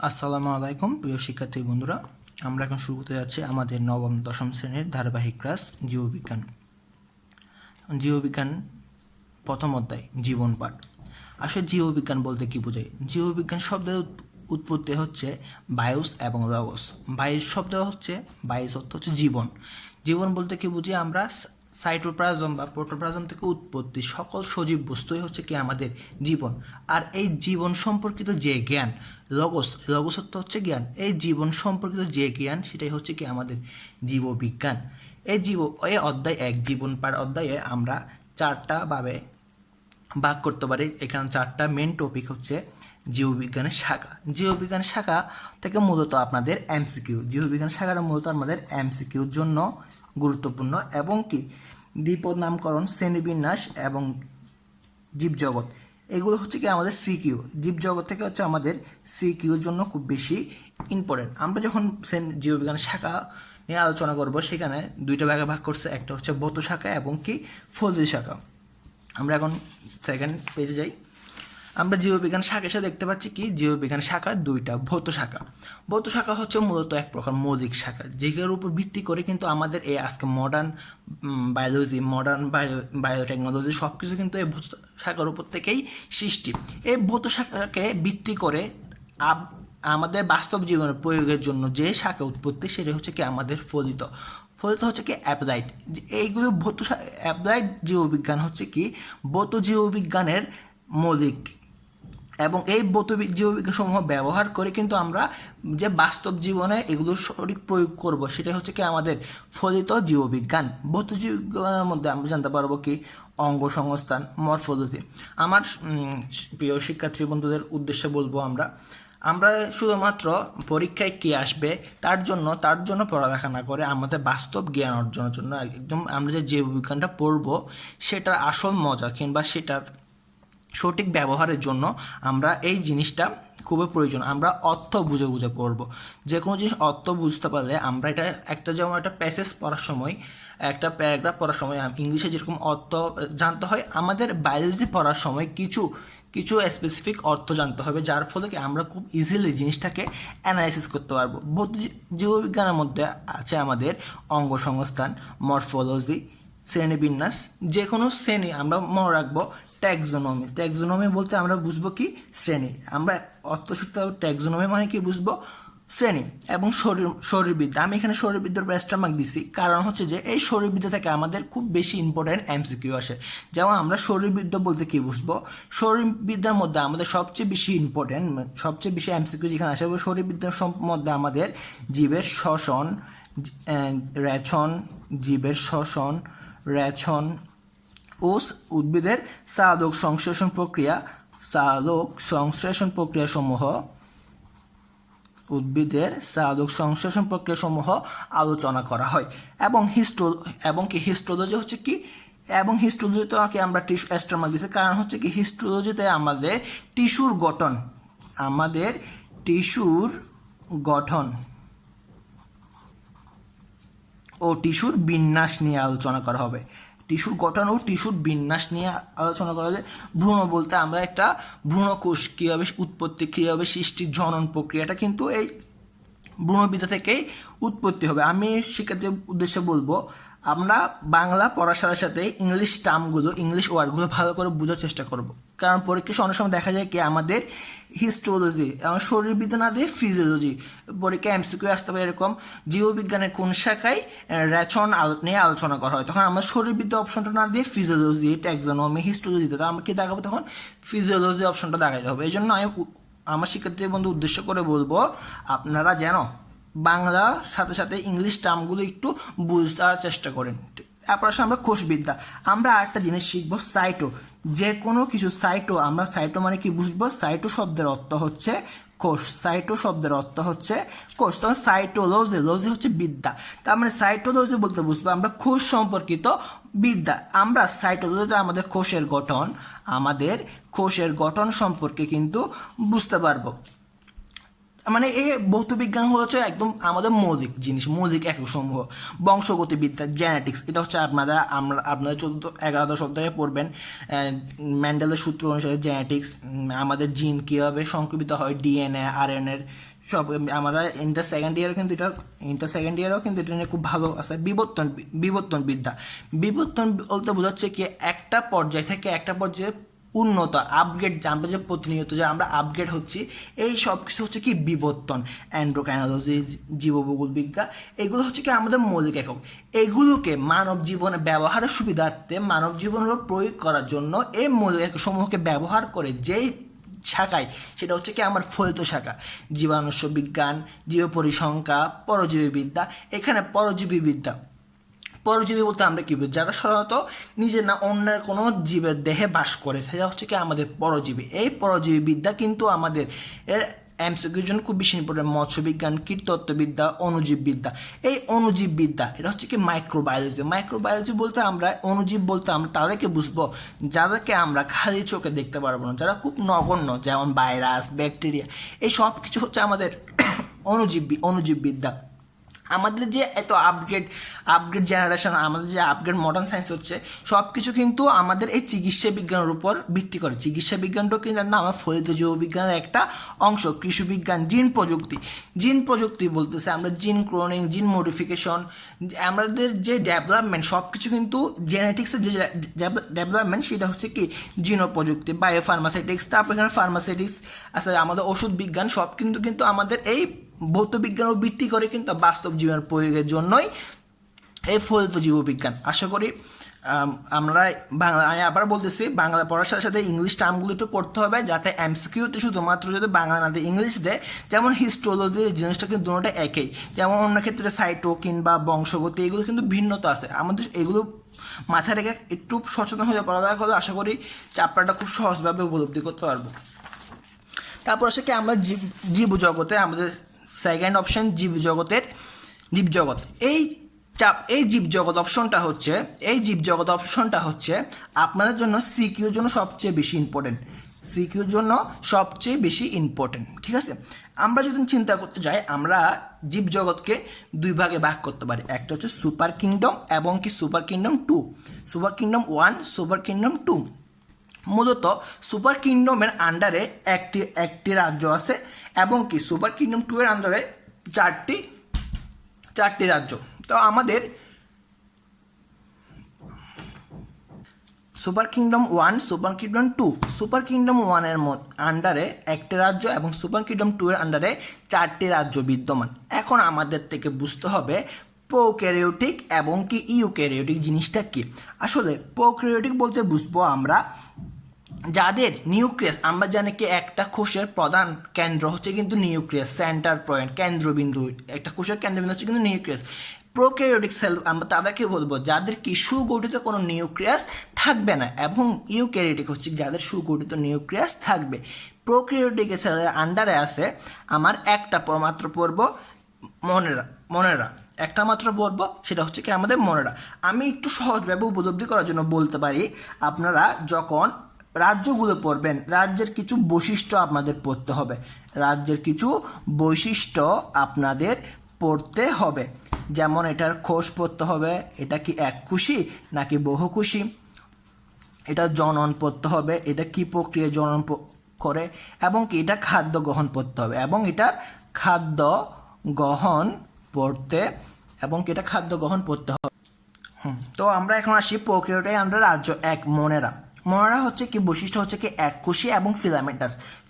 আসসালামু আলাইকুম প্রিয় শিক্ষার্থী বন্ধুরা, আমরা এখন শুরু করতে যাচ্ছি আমাদের নবম দশম শ্রেণীর ধারাবাহিক ক্লাস জীববিজ্ঞান। জীববিজ্ঞান প্রথম অধ্যায় জীবন পাঠ। আসলে জীববিজ্ঞান বলতে কি বোঝায়? জীববিজ্ঞান শব্দের উৎপত্তি হচ্ছে বায়োস এবং লগোস। বায়োস শব্দ হচ্ছে বায়োস অর্থ হচ্ছে জীবন। জীবন বলতে কি বুঝি আমরা? সাইটোপ্লাজম বা প্রোটোপ্লাজম থেকে উৎপত্তি সকল সজীব বস্তুই হচ্ছে কি আমাদের জীবন। আর এই জীবন সম্পর্কিত যে জ্ঞান, লগোস অর্থ হচ্ছে জ্ঞান, এই জীবন সম্পর্কিত যে জ্ঞান সেটাই হচ্ছে কি আমাদের জীববিজ্ঞান। এই অধ্যায় এক জীবন পাঠ অধ্যায়ে আমরা চারটা ভাবে ভাগ করতে পারি। এখানে চারটা মেন টপিক হচ্ছে জীববিজ্ঞানের শাখা। জীববিজ্ঞানের শাখা থেকে মূলত আপনাদের এমসিকিউ, জীববিজ্ঞান শাখাটা মূলত আমাদের এমসিকিউর জন্য গুরুত্বপূর্ণ এবং কি দ্বিপদ নামকরণ, শ্রেণীবিন্যাস এবং জীবজগৎ, এগুলো হচ্ছে কি আমাদের সিকিউ। জীবজগৎ থেকে হচ্ছে আমাদের সিকিউর জন্য খুব বেশি ইম্পর্টেন্ট। আমরা যখন জীববিজ্ঞানের শাখা নিয়ে আলোচনা করব সেখানে দুইটা ভাগে ভাগ করছে, একটা হচ্ছে ভৌত শাখা এবং কি ফলিত শাখা। আমরা এখন সেকেন্ড পেজে যাই। আমরা জীববিজ্ঞান শাখা এসে দেখতে পাচ্ছি কি জীববিজ্ঞান শাখা দুইটা। ভৌত শাখা হচ্ছে মূলত এক প্রকার মৌলিক শাখা, যেগুলোর উপর ভিত্তি করে কিন্তু আমাদের এই আজকে মডার্ন বায়োলজি, মডার্ন বায়োটেকনোলজি সব কিছু কিন্তু এই ভৌত শাখার উপর থেকেই সৃষ্টি। এই ভৌত শাখাকে ভিত্তি করে আমাদের বাস্তব জীবনের প্রয়োগের জন্য যে শাখা উৎপত্তি সেটা হচ্ছে কি আমাদের ফলিত হচ্ছে কি অ্যাপ্লাইড। এইগুলো অ্যাপ্লাইড জীববিজ্ঞান হচ্ছে কি ভৌত জীববিজ্ঞানের মৌলিক, এবং এই ভৌত জীববিজ্ঞান সমূহ ব্যবহার করে কিন্তু আমরা যে বাস্তব জীবনে এগুলোর সঠিক প্রয়োগ করব সেটা হচ্ছে কি আমাদের ফলিত জীববিজ্ঞান। ভৌত জীববিজ্ঞানের মধ্যে আমরা জানতে পারবো কি অঙ্গ সংস্থান, মরফোলজি। আমার প্রিয় শিক্ষার্থী বন্ধুদের উদ্দেশ্যে বলবো, আমরা শুধুমাত্র পরীক্ষায় কি আসবে তার জন্য পড়ালেখা না করে আমাদের বাস্তব জ্ঞান অর্জনের জন্য একদম আমরা যে জীববিজ্ঞানটা পড়বো সেটার আসল মজা কিংবা সেটার সঠিক ব্যবহারের জন্য আমরা এই জিনিসটা খুবই প্রয়োজন। আমরা অর্থ বুঝে বুঝে পড়বো। যে কোনো জিনিস অর্থ বুঝতে পারলে আমরা যেমন একটা প্যাসেজ পড়ার সময়, একটা প্যারাগ্রাফ পড়ার সময় ইংলিশে যেরকম অর্থ জানতে হয়, আমাদের বায়োলজি পড়ার সময় কিছু স্পেসিফিক অর্থ জানতে হবে, যার ফলে কি আমরা খুব ইজিলি জিনিসটাকে অ্যানালাইসিস করতে পারবো। ভৌত জীববিজ্ঞানের মধ্যে আছে আমাদের অঙ্গ সংস্থান, মরফোলজি, শ্রেণীবিন্যাস। যে কোনো শ্রেণী আমরা মনে রাখবো ট্যাক্সোনমি বলতে আমরা বুঝবো কি শ্রেণী। আমরা অর্থ শিখতে হবে ট্যাক্সোনমি মানে কি বুঝবো শ্রেণী। এবং শরীরবিদ্যা, আমি এখানে শরীরবিদ্যার ব্যাচটা মার্ক দিছি কারণ হচ্ছে যে এই শরীরবিদ্যা থেকে আমাদের খুব বেশি ইম্পর্টেন্ট এমসিকিউ আসে। যেমন আমরা শরীরবিদ্যা বলতে কি বুঝবো, শরীরবিদ্যার মধ্যে আমাদের সবচেয়ে বেশি ইম্পর্টেন্ট, সবচেয়ে বেশি এমসিকিউ যেখানে আসে শরীরবিদ্যার মধ্যে আমাদের জীবের শ্বসন, রেচন ও উদ্ভিদের সালোক সংশ্লেষণ প্রক্রিয়া সমূহ আলোচনা করা হয়। এবং হিস্টোলজি হচ্ছে কি, এবং হিস্টোলজিতে আমরা টিস্যু অ্যাস্ট্রোমার্ক দিচ্ছি কারণ হচ্ছে কি হিস্টোলজিতে আমাদের টিস্যুর গঠন ও টিস্যুর বিন্যাস নিয়ে আলোচনা করা হবে। টিস্যুর গঠন ও টিস্যুর বিন্যাস নিয়ে আলোচনা করা হবে। ভ্রূণ বলতে আমরা একটা ভ্রূণকোষ কীভাবে উৎপত্তি, কীভাবে সৃষ্টি, জনন প্রক্রিয়াটা কিন্তু এই ভ্রূণবিদ্যা থেকেই উৎপত্তি হবে। আমি শিক্ষার্থীর উদ্দেশ্যে বলবো, আমরা বাংলা পড়ার সাথে সাথে ইংলিশ টার্মগুলো, ইংলিশ ওয়ার্ডগুলো ভালো করে বোঝার চেষ্টা করব। কারণ পরীক্ষায় অনেক সময় দেখা যায় কি আমাদের হিস্টোলজি, আমার শরীরবিদ্যা না দিয়ে ফিজিওলজি, পরীক্ষায় এমসিকিউ আসতে পারে এরকম জীববিজ্ঞানের কোন শাখায় রেচন নিয়ে আলোচনা করা হয়, তখন আমরা শরীরবিদ্যা অপশনটা না দিয়ে ফিজিওলজি, ট্যাক্সোনমি, হিস্টোলজি দিতে আমরা কি দেখাবো, তখন ফিজিওলজি অপশনটা দেখাতে হবে। এই জন্য আমি আমার শিক্ষার্থী বন্ধু উদ্দেশ্য করে বলবো আপনারা যেন বাংলার সাথে সাথে ইংলিশ টার্মগুলো একটু বুঝার চেষ্টা করেন। তারপর আমরা কোষবিদ্যা, আমরা আরেকটা জিনিস শিখবো সাইটো। যে কোনো কিছু আমরা সাইটো মানে কি বুঝবো, সাইটো শব্দের অর্থ হচ্ছে কোষ, তখন সাইটোলজি হচ্ছে বিদ্যা। তার মানে সাইটোলজি বলতে বুঝবো আমরা কোষ সম্পর্কিত বিদ্যা। আমরা সাইটোলজিতে আমাদের কোষের গঠন সম্পর্কে কিন্তু বুঝতে পারবো। মানে এই ভৌত বিজ্ঞান হচ্ছে একদম আমাদের মৌলিক জিনিস, মৌলিক একক সমূহ। বংশগতিবিদ্যা, জেনেটিক্স, এটা হচ্ছে আপনারা 11 অধ্যায়ে পড়বেন। ম্যান্ডেলের সূত্র অনুসারে জেনেটিক্স, আমাদের জিন কীভাবে সংক্রমিত হয়, ডিএনএ, আরএনএর সব আমরা ইন্টার সেকেন্ড ইয়ারও কিন্তু এটা নিয়ে খুব ভালো আছে। বিবর্তন বিদ্যা বলতে বোঝাচ্ছে কি একটা পর্যায় থেকে একটা পর্যায়ে উন্নত আপগ্রেড, আমরা যে প্রতিনিয়ত যে আমরা আপগ্রেড হচ্ছি, এই সব কিছু হচ্ছে কি বিবর্তন। অ্যান্ড্রোকাইনোলজি, জীবভূগোল বিজ্ঞান, এগুলো হচ্ছে কি আমাদের মৌলিক একক। এগুলোকে মানব জীবনে ব্যবহারের সুবিধার্থে, মানব জীবনের প্রয়োগ করার জন্য এই মৌলিক একক সমূহকে ব্যবহার করে যেই শাখায়, সেটা হচ্ছে কি আমার ফলিত শাখা। জীবাণুষ্য বিজ্ঞান, জীবপরিসংখ্যা, পরজীবীবিদ্যা। এখানে পরজীবী বলতে আমরা কী বুঝি? যারা সাধারণত নিজের না অন্যের কোনো জীবের দেহে বাস করে, সেটা হচ্ছে কি আমাদের পরজীবী। এই পরজীবী বিদ্যা কিন্তু আমাদের এমসিকিউর জন্য খুব বেশি ইম্পর্টেন্ট। মৎস্যবিজ্ঞান, কীটতত্ত্ববিদ্যা, অণুজীববিদ্যা। এই অণুজীববিদ্যা এটা হচ্ছে কি মাইক্রোবায়োলজি বলতে আমরা, অণুজীব বলতে আমরা তাদেরকে বুঝবো যাদেরকে আমরা খালি চোখে দেখতে পারবো না, যারা খুব নগণ্য, যেমন ভাইরাস, ব্যাকটেরিয়া। এই সব কিছু হচ্ছে আমাদের অণুজীববিদ্যা। আমাদের যে এত আপগ্রেড জেনারেশন, আমাদের যে আপগ্রেড মডার্ন সায়েন্স হচ্ছে, সব কিছু কিন্তু আমাদের এই চিকিৎসা বিজ্ঞানের উপর ভিত্তি করে। চিকিৎসা বিজ্ঞানটাও কিন্তু আমার ফলিত জীববিজ্ঞানের একটা অংশ। কৃষি বিজ্ঞান, জিন প্রযুক্তি বলতেছে আমরা জিন ক্লোনিং, জিন মডিফিকেশন, আমাদের যে ডেভেলপমেন্ট, সব কিছু কিন্তু জেনেটিক্সের যে ডেভেলপমেন্ট, সেটা হচ্ছে কি জিনো প্রযুক্তি। বায়োফার্মাসিউটিক্স, তারপর এখানে ফার্মাসিউটিক্স আছে, আমাদের ওষুধ বিজ্ঞান, সব কিন্তু আমাদের এই ভৌত বিজ্ঞানও ভিত্তি করে কিন্তু বাস্তব জীবনের প্রয়োগের জন্যই এই ফলিত জীববিজ্ঞান। আশা করি আমরা বাংলা, আমি আবার বলতেছি, বাংলা পড়ার সাথে সাথে ইংলিশ টার্মগুলো একটু পড়তে হবে, যাতে এমসিকিউতে শুধুমাত্র যদি বাংলা না দিয়ে ইংলিশ দেয়। যেমন হিস্টোলজি জিনিসটা কিন্তু দুটোটা একই, যেমন অন্য ক্ষেত্রে সাইটোকিন বা বংশগতি, এগুলো কিন্তু ভিন্নতা আছে। আমাদের এগুলো মাথায় রেখে একটু সচেতন হয়ে পড়ালেখা করলে আশা করি চ্যাপ্টারটা খুব সহজভাবে উপলব্ধি করতে পারবো। তারপর আসে কি আমরা জীবজগতে, আমাদের সেকেন্ড অপশন জীবজগৎ। এই জীবজগৎ অপশনটা হচ্ছে আপনাদের জন্য সিকিউর জন্য সবচেয়ে বেশি ইম্পর্টেন্ট। ঠিক আছে, আমরা যদি চিন্তা করতে যাই, আমরা জীবজগৎকে দুই ভাগে ভাগ করতে পারি। একটা হচ্ছে সুপার কিংডম এবং কি super kingdom 2, super kingdom 1, super kingdom 2। মূলত সুপার কিংডমের আন্ডারে একটি রাজ্য আছে এবং কি সুপার কিংডম 2 এর আন্ডারে চারটি রাজ্য। তো আমাদের super kingdom 1, super kingdom 2, super kingdom 1 এর আন্ডারে একটি রাজ্য এবং সুপার কিংডম 2 এর আন্ডারে চারটি রাজ্য বিদ্যমান। এখন আমাদের থেকে বুঝতে হবে প্রোক্যারিওটিক এবং কি ইউক্যারিওটিক জিনিসটা কি। আসলে প্রোক্যারিওটিক বলতে বুঝবো আমরা যাদের নিউক্লিয়াস, আমরা জানি কি একটা কোষের প্রধান কেন্দ্র হচ্ছে কিন্তু নিউক্লিয়াস, সেন্টার পয়েন্ট, কেন্দ্রবিন্দু। একটা কোষের কেন্দ্রবিন্দু হচ্ছে কিন্তু নিউক্লিয়াস। প্রোক্যারিওটিক সেল আমরা তাদেরকে বলবো যাদের কি সুগঠিত কোনো নিউক্লিয়াস থাকবে না, এবং ইউক্যারিওটিক হচ্ছে যাদের সুগঠিত নিউক্লিয়াস থাকবে। প্রোক্যারিওটিক সেলের আন্ডারে আছে আমার একটা মাত্র পর্ব মনেরা, একটা মাত্র পর্ব, সেটা হচ্ছে কি আমাদের মনেরা। আমি একটু সহজভাবে উপলব্ধি করার জন্য বলতে পারি, আপনারা যখন রাজ্যগুলো পড়বেন, রাজ্যের কিছু বৈশিষ্ট্য আপনাদের পড়তে হবে। যেমন এটার কোষ পড়তে হবে, এটা কি এককোষী নাকি বহুকোষী, এটা জনন পড়তে হবে, এটা কি প্রক্রিয়া জনন করে, এবং কি এটা খাদ্য গ্রহণ পড়তে হবে, এবং এটার খাদ্য গ্রহণ পড়তে হবে। তো আমরা এখন আসি প্রোক্যারিওটে আমরা রাজ্য 1 মনেরা হচ্ছে কি বৈশিষ্ট্য হচ্ছে কি এককোষী এবং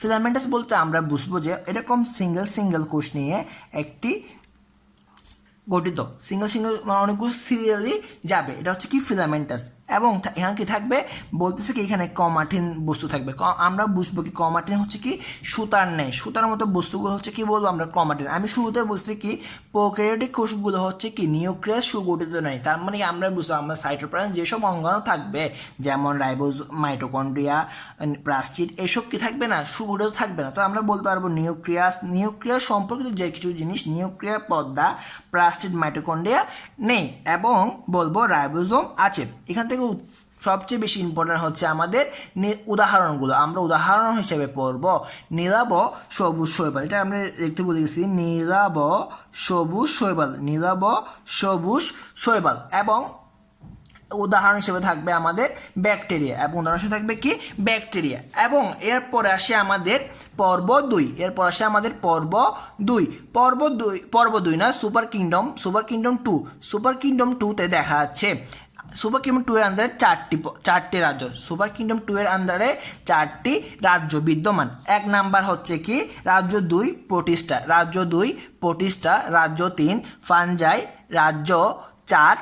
ফিলামেন্টাস বলতে আমরা বুঝবো যে এরকম সিঙ্গেল কোষ নিয়ে একটি গঠিত, অনেকগুলো সিরিয়ালি যাবে, এটা হচ্ছে কি ফিলামেন্টাস। এবং এখানে কি থাকবে বলতেছে কি এখানে ক্রোমাটিন বস্তু থাকবে। আমরা বুঝবো কি ক্রোমাটিন হচ্ছে কি সুতার মতো বস্তুগুলো হচ্ছে কি বলবো আমরা ক্রোমাটিন। আমি শুরুতে বুঝতে কি প্রোক্যারিওটিক কোষগুলো হচ্ছে কি নিউক্লিয়াস সুগঠিত নয়, তার মানে আমরা বুঝবো আমরা সাইটোপ্লাজম যেসব অঙ্গাণু থাকবে, যেমন রাইবোজ, মাইটোকন্ড্রিয়া, প্লাস্টিড, এসব কি থাকবে না, সুগঠিত থাকবে না। তো আমরা বলতে পারবো নিউক্লিয়াস সম্পর্কিত যে কিছু জিনিস, নিউক্লিয়ার পর্দা, প্লাস্টিড, মাইটোকন্ড্রিয়া নেই, এবং বলবো রাইবোজোম আছে। এখান থেকে সবচেয়ে বেশি ইম্পর্টেন্ট হচ্ছে আমাদের উদাহরণগুলো। আমরা উদাহরণ হিসেবে পড়ব নীলাভ সবুজ শৈবাল, এটা আমরা দেখতে বলে গেছি, নীলাভ সবুজ শৈবাল, এবং উদাহরণ হিসেবে থাকবে আমাদের ব্যাকটেরিয়া, এবং উদাহরণ হিসেবে থাকবে কি ব্যাকটেরিয়া। এবং এরপরে আসে আমাদের পর্ব 2, এরপর আসে আমাদের পর্ব দুই না, সুপার কিংডম 2। সুপার কিংডম 2-তে দেখা যাচ্ছে সুপার কিংডম 2 এর আন্ডারে চারটি রাজ্য, সুপার কিংডম 2 এর আন্ডারে 4টি রাজ্য বিদ্যমান। এক নাম্বার হচ্ছে কি রাজ্য 2 প্রোটিস্টা, রাজ্য 3 ফানজাই, রাজ্য 4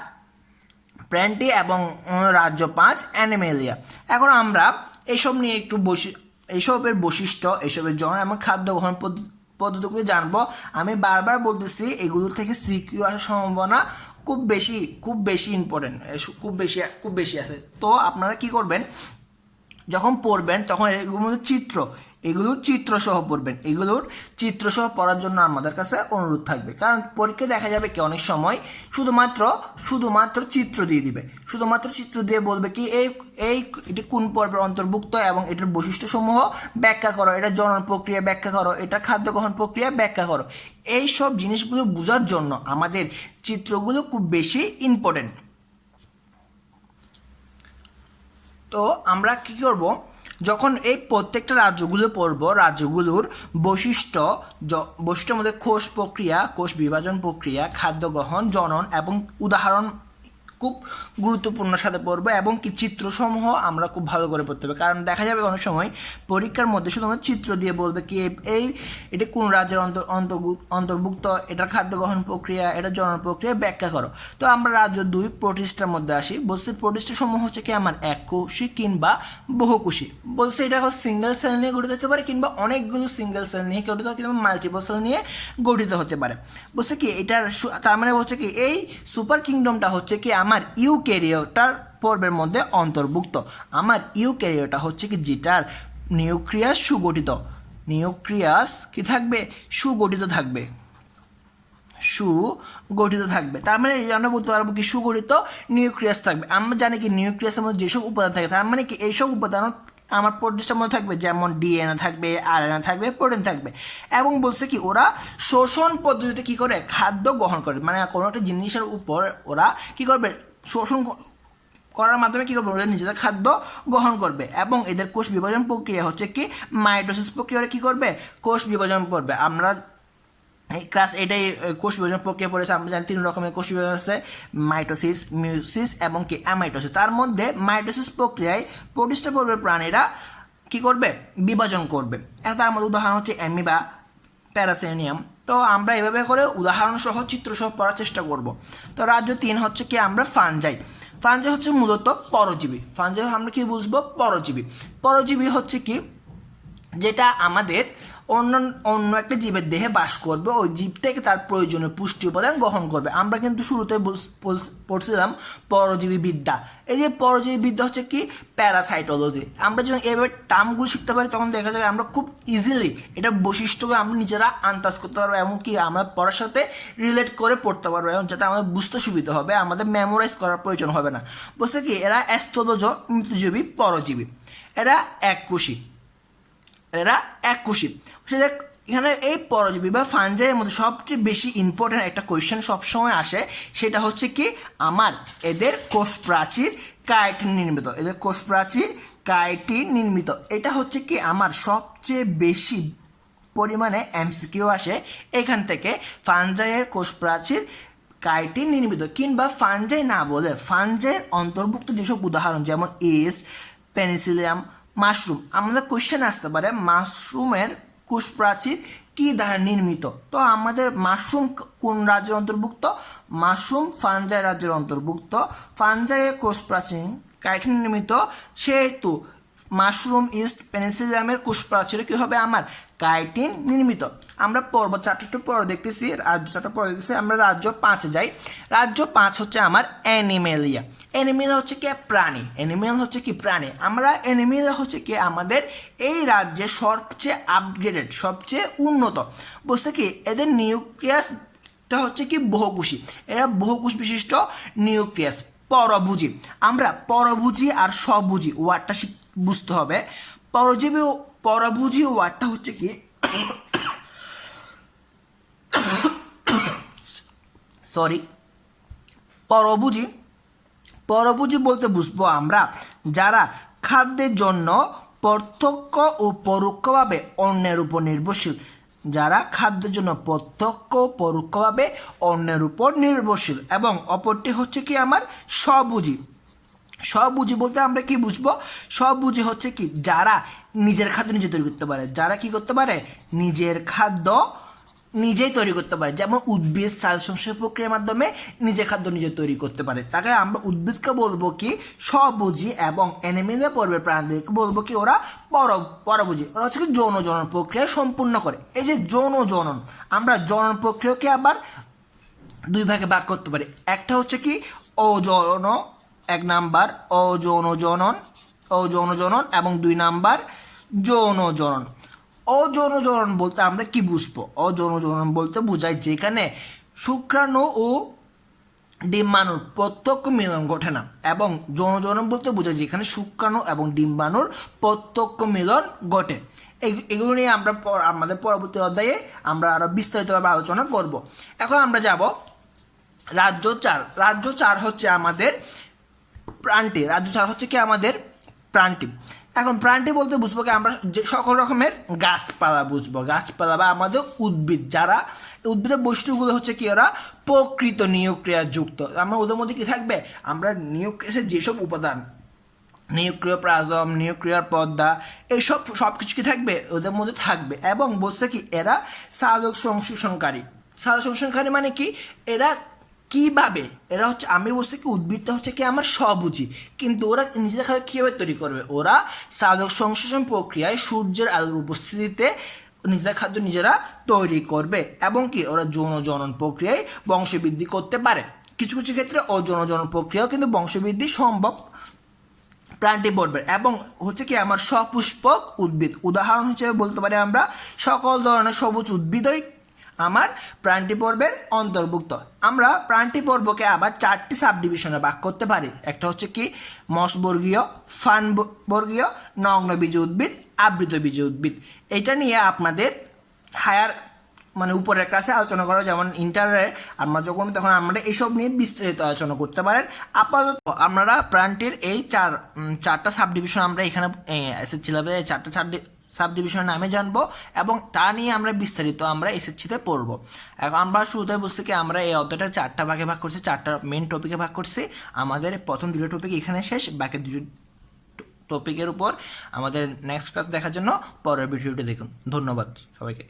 প্ল্যান্টি এবং রাজ্য 5 অ্যানিমেলিয়া। এখন আমরা এইসব নিয়ে একটু এইসবের বৈশিষ্ট্য, এইসবের জন এবং খাদ্য গ্রহণ পদ্ধতিগুলো জানবো। আমি বারবার বলতেছি এগুলো থেকে সিকিউ আসার সম্ভাবনা খুব বেশি ইম্পর্টেন্ট, খুব বেশি আছে। তো আপনারা কি করবেন, যখন পড়বেন তখন এগুলোর চিত্রসহ পড়বেন, এগুলোর চিত্রসহ পড়ার জন্য আমাদের কাছে অনুরোধ থাকবে। কারণ পরীক্ষায় দেখা যাবে কি অনেক সময় শুধুমাত্র চিত্র দিয়ে দিবে, শুধুমাত্র চিত্র দিয়ে বলবে কি এটি কোন পর্বের অন্তর্ভুক্ত এবং এটার বৈশিষ্ট্যসমূহ ব্যাখ্যা করো, এটা জনন প্রক্রিয়া ব্যাখ্যা করো, এটা খাদ্য গ্রহণ প্রক্রিয়া ব্যাখ্যা করো। এই সব জিনিসগুলো বোঝার জন্য আমাদের চিত্রগুলো খুব বেশি ইম্পর্টেন্ট। তো আমরা কি করব, যখন এই প্রত্যেকটা রাজ্যগুলো পড়ব, রাজ্যগুলোর বৈশিষ্ট্যের মধ্যে কোষ প্রক্রিয়া, কোষ বিভাজন প্রক্রিয়া, খাদ্য গ্রহণ, জনন এবং উদাহরণ খুব গুরুত্বপূর্ণ সাথে পড়বো, এবং কি চিত্রসমূহ আমরা খুব ভালো করে পড়তে হবে। কারণ দেখা যাবে অনেক সময় পরীক্ষার মধ্যে শুধুমাত্র চিত্র দিয়ে বলবে কি এটি কোন রাজ্যের অন্তর্ভুক্ত, এটার খাদ্য গ্রহণ প্রক্রিয়া, এটা জনন প্রক্রিয়া ব্যাখ্যা করো। তো আমরা রাজ্য 2 প্রোটিস্টার মধ্যে আসি। বলছে প্রোটিস্টা সমূহ হচ্ছে কি আমার এককোষী কিংবা বহুকোষী। বলছে এটা সিঙ্গেল সেল নিয়ে গঠিত হতে পারে, কিংবা অনেকগুলো সিঙ্গেল সেল নিয়ে গঠিত, কিংবা মাল্টিপল সেল নিয়ে গঠিত হতে পারে। বলছে কি এটার তার মানে হচ্ছে কি এই সুপার কিংডমটা হচ্ছে কি আমার ইউক্যারিওটার পর্বের মধ্যে অন্তর্ভুক্ত। আমার ইউক্যারিওটা হচ্ছে কি যেটার নিউক্লিয়াস কি থাকবে, সুগঠিত থাকবে। তার মানে আমরা বলতে পারবো কি সুগঠিত নিউক্লিয়াস থাকবে। আমরা জানি কি নিউক্লিয়াসের মধ্যে যেসব উপাদান থাকে, তার মানে কি এইসব উপাদান আমার প্রোটিস্টার মধ্যে থাকবে, যেমন ডিএনএ থাকবে, আরএনএ থাকবে, প্রোটিন থাকবে। এবং বলছে কি ওরা শোষণ পদ্ধতিতে কি করে খাদ্য গ্রহণ করে, মানে কোনো একটা জিনিসের উপর ওরা কি করবে, শোষণ করার মাধ্যমে কি করবে, ওরা নিজেদের খাদ্য গ্রহণ করবে। এবং এদের কোষ বিভাজন প্রক্রিয়া হচ্ছে কি মাইটোসিস প্রক্রিয়া, কি করবে কোষ বিভাজন করবে। আমরা ক্লাস এটাই কোষ বিভাজন প্রক্রিয়া পড়েছে। আমরা জানি 3 রকমের কোষ বিভাজন আছে, মাইটোসিস, মিউসিস এবং কি অ্যামাইটোসিস। তার মধ্যে মাইটোসিস প্রক্রিয়ায় প্রোটিস্টা পর্বের প্রাণীরা কি করবে, বিভাজন করবে। তার মধ্যে উদাহরণ হচ্ছে অ্যামিবা, প্যারাসেনিয়াম। তো আমরা এভাবে করে উদাহরণ সহ চিত্র সহ পড়ার চেষ্টা করব। তো রাজ্য 3 হচ্ছে কি আমরা ফানজাই হচ্ছে মূলত পরজীবী। ফানজাই আমরা কি বুঝবো, পরজীবী হচ্ছে কি যেটা আমাদের অন্য একটা জীবের দেহে বাস করবে, ওই জীব থেকে তার প্রয়োজনীয় পুষ্টি উপাদান গ্রহণ করবে। আমরা কিন্তু শুরুতে পড়ছিলাম পরজীবী বিদ্যা। এই যে পরজীবী বিদ্যা হচ্ছে কি প্যারাসাইটোলজি। আমরা যখন এভাবে টার্মগুলো শিখতে পারি তখন দেখা যাবে আমরা খুব ইজিলি এটা বৈশিষ্ট্যকে আমরা নিজেরা আন্দাজ করতে পারবো, এমনকি আমরা পড়ার সাথে রিলেট করে পড়তে পারবো, এবং যাতে আমাদের বুঝতে সুবিধা হবে, আমাদের মেমোরাইজ করার প্রয়োজন হবে না। বুঝতে কি এরা স্থলজ মৃতজীবী পরজীবী, এরা এককোষী। এখানে এই পরজীবী বা ফানজাইয়ের মধ্যে সবচেয়ে বেশি ইম্পর্টেন্ট একটা কোয়েশ্চেন সবসময় আসে, সেটা হচ্ছে কি আমার এদের কোষ প্রাচীর কাইটিন নির্মিত। এটা হচ্ছে কি আমার সবচেয়ে বেশি পরিমাণে এমসিকিউ আসে এখান থেকে। ফানজাইয়ের কোষ প্রাচীর কাইটিন নির্মিত, কিংবা ফানজাই না বলে ফানজাইয়ের অন্তর্ভুক্ত যেসব উদাহরণ, যেমন ইস্ট, পেনিসিলিয়াম, মাশরুম। আমাদের কোয়েশ্চেন আসতে পারে মাশরুমের কোষ প্রাচীর কি দ্বারা নির্মিত। তো আমাদের মাশরুম কোন রাজ্যের অন্তর্ভুক্ত, মাশরুম ফানজাই রাজ্যের অন্তর্ভুক্ত। ফানজাইয়ের কোষ প্রাচীর কাইটিন নির্মিত, সেহেতু মাশরুম, ইস্ট, পেনিসিলিয়ামের কোষ প্রাচীরে কি হবে আমার কাইটিন নির্মিত। আমরা পর্ব 4টা পরে দেখতেছি, রাজ্য 4টা পরে দেখতেছি। আমরা রাজ্য 5 যাই। রাজ্য 5 হচ্ছে আমার অ্যানিমেলিয়া। অ্যানিমেলিয়া হচ্ছে কি প্রাণী। আমরা অ্যানিমেলিয়া হচ্ছে কি আমাদের এই রাজ্যে সবচেয়ে আপগ্রেডেড, সবচেয়ে উন্নত। বুঝতে কি এদের নিউক্লিয়াসটা হচ্ছে কি বহুকোষী, এরা বহুকোষ বিশিষ্ট নিউক্লিয়াস। পরভুজী, আমরা পরভুজী আর স্বভুজী ওয়ার্ডটা বুঝতে হবে। পরভুজী ওয়ার্ডটা হচ্ছে কি পরভুজী পরভোজী বলতে বুঝবো আমরা যারা খাদ্যের জন্য প্রত্যক্ষ ও পরোক্ষভাবে অন্যের উপর নির্ভরশীল, যারা খাদ্যের জন্য প্রত্যক্ষ ও পরোক্ষভাবে অন্যের উপর নির্ভরশীল। এবং অপরটি হচ্ছে কি আমার স্বভোজী। স্বভোজী বলতে আমরা কি বুঝবো? স্বভোজী হচ্ছে কি যারা নিজের খাদ্য নিজে তৈরি করতে পারে, যারা কি করতে পারে নিজের খাদ্য নিজেই তৈরি করতে পারে, যেমন উদ্ভিদ সালোক সংশ্লেষ প্রক্রিয়ার মাধ্যমে নিজের খাদ্য নিজে তৈরি করতে পারে। তাকে আমরা উদ্ভিদকে বলবো কি স্বভোজী, এবং অ্যানিমেলিয়া পর্বের প্রাণীদেরকে বলবো কি ওরা পরভোজী। ওরা হচ্ছে কি যৌন জনন প্রক্রিয়া সম্পূর্ণ করে। এই যে যৌন জনন, আমরা জনন প্রক্রিয়াকে আবার দুই ভাগে ভাগ করতে পারি। একটা হচ্ছে কি অযৌন, এক নাম্বার অযৌন জনন এবং দুই নাম্বার যৌন জনন। অযৌন জনন বলতে আমরা কি বুঝবো? অযৌন জনন বলতে বোঝায় যেখানে শুক্রাণু ও ডিম্বাণুর প্রত্যক্ষ মিলন ঘটে না, এবং যৌন জনন বলতে বোঝায় যেখানে শুক্রাণু এবং ডিম্বাণুর প্রত্যক্ষ মিলন ঘটে। এগুলো নিয়ে আমরা আমাদের পরবর্তী অধ্যায়ে আমরা আরো বিস্তারিতভাবে আলোচনা করব। এখন আমরা যাব রাজ্য 4। রাজ্য 4 হচ্ছে আমাদের প্রাণটি। রাজ্য 4 হচ্ছে কি আমাদের প্রাণটি। এখন প্রাণটি বলতে বুঝবো কি আমরা যে সকল রকমের গাছপালা বুঝবো, গাছপালা বা আমাদের উদ্ভিদ, যারা উদ্ভিদের বৈশিষ্ট্যগুলো হচ্ছে কি ওরা প্রকৃত নিউক্লিয়াস যুক্ত। আমরা ওদের মধ্যে কি থাকবে? আমরা নিউক্লিয়াসের যেসব উপাদান, নিউক্লিয় প্লাজম, নিউক্লিয়ার পর্দা, এইসব সব কিছু কি থাকবে ওদের মধ্যে থাকবে। এবং বলছে কি এরা সালোক সংশ্লেষণকারী। সালোক সংশ্লেষণকারী মানে কি? এরা কিভাবে, এরা হচ্ছে আমি বলছি কি উদ্ভিদটা হচ্ছে কি আমার স্বভোজী, কিন্তু ওরা নিজেদের খাদ্য কীভাবে তৈরি করবে? ওরা সালোক সংশ্লেষণ প্রক্রিয়ায় সূর্যের আলোর উপস্থিতিতে নিজেদের খাদ্য নিজেরা তৈরি করবে, এবং কি ওরা যৌন জনন প্রক্রিয়ায় বংশবৃদ্ধি করতে পারে। কিছু কিছু ক্ষেত্রে অযৌন জনন প্রক্রিয়াও কিন্তু বংশবৃদ্ধি সম্ভব প্রাণটি পর্বের। এবং হচ্ছে কি আমার সপুষ্পক উদ্ভিদ, উদাহরণ হিসেবে বলতে পারি আমরা সকল ধরনের সবুজ উদ্ভিদই আমার প্রাণটি পর্বের অন্তর্ভুক্ত। আমরা প্রাণটি পর্বকে আবার 4টি সাব ডিভিশনে ভাগ করতে পারি। একটা হচ্ছে কি মশবর্গীয়, ফানবর্গীয়, নগ্নবীজ উদ্ভিদ, আবৃতবীজ উদ্ভিদ। এটা নিয়ে আপনাদের হায়ার মানে উপরের ক্লাসে আলোচনা করা, যেমন ইন্টারে আমরা যখন তখন আমরা এইসব নিয়ে বিস্তারিত আলোচনা করতে পারেন। আপাতত আপনারা প্রাণটির এই চারটা সাব ডিভিশন আমরা এখানে এসএসসি লেভেলে 4টা সাব ডিভিশনের নামে জানবো, এবং তা নিয়ে আমরা বিস্তারিত আমরা এসএসসিতে পড়বো। এখন আমরা শুরুতে বুঝতে কি আমরা এই অধ্যায়টা 4টা ভাগে ভাগ করছি, 4টা মেন টপিকে ভাগ করছি। আমাদের প্রথম 2টো টপিক এখানে শেষ, বাকি 2 টপিকের উপর আমাদের নেক্সট ক্লাস দেখার জন্য পরের ভিডিওটি দেখুন। ধন্যবাদ সবাইকে।